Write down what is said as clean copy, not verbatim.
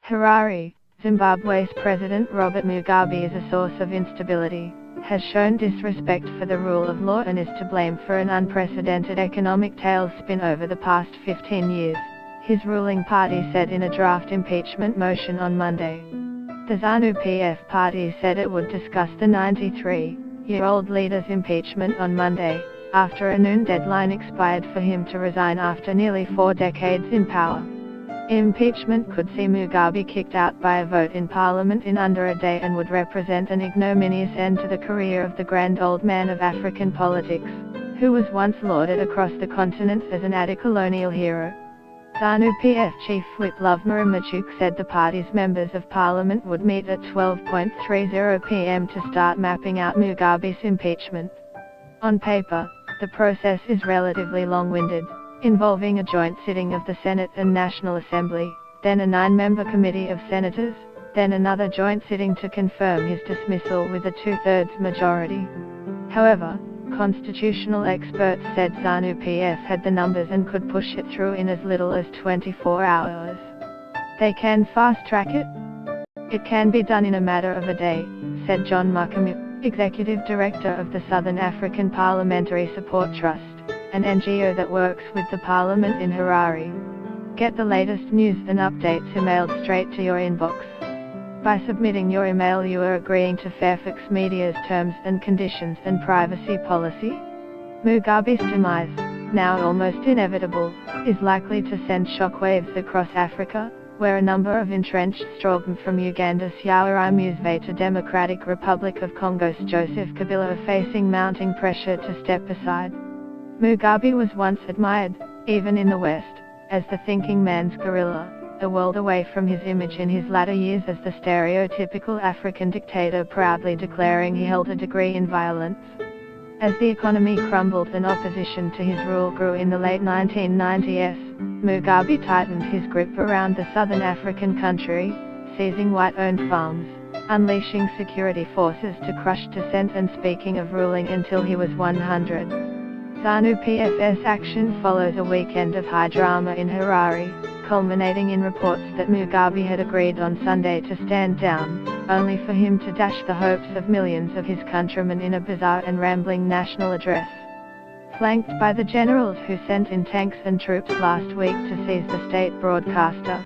Harare, Zimbabwe's President Robert Mugabe is a source of instability, has shown disrespect for the rule of law and is to blame for an unprecedented economic tailspin over the past 15 years, his ruling party said in a draft impeachment motion on Monday. The ZANU-PF party said it would discuss the 93-year-old leader's impeachment on Monday, after a noon deadline expired for him to resign after nearly 4 decades in power. Impeachment could see Mugabe kicked out by a vote in parliament in under a day and would represent an ignominious end to the career of the grand old man of African politics, who was once lauded across the continent as an anti-colonial hero. ZANU-PF Chief Whip Lovemira Machook said the party's members of parliament would meet at 12:30 p.m. to start mapping out Mugabe's impeachment. On paper, the process is relatively long-winded, involving a joint sitting of the Senate and National Assembly, then a 9-member committee of senators, then another joint sitting to confirm his dismissal with a 2/3 majority. However, constitutional experts said ZANU-PF had the numbers and could push it through in as little as 24 hours. They can fast-track it? It can be done in a matter of a day, said John Mukamu, Executive Director of the Southern African Parliamentary Support Trust, an NGO that works with the Parliament in Harare. Get the latest news and updates emailed straight to your inbox. By submitting your email you are agreeing to Fairfax Media's terms and conditions and privacy policy. Mugabe's demise, now almost inevitable, is likely to send shockwaves across Africa, where a number of entrenched strongmen from Uganda's Yoweri Museveni to Democratic Republic of Congo's Joseph Kabila are facing mounting pressure to step aside. Mugabe was once admired, even in the West, as the thinking man's guerrilla, a world away from his image in his latter years as the stereotypical African dictator proudly declaring he held a degree in violence. As the economy crumbled and opposition to his rule grew in the late 1990s, Mugabe tightened his grip around the southern African country, seizing white-owned farms, unleashing security forces to crush dissent and speaking of ruling until he was 100. ZANU-PF's action follows a weekend of high drama in Harare, culminating in reports that Mugabe had agreed on Sunday to stand down, only for him to dash the hopes of millions of his countrymen in a bizarre and rambling national address. Flanked by the generals who sent in tanks and troops last week to seize the state broadcaster,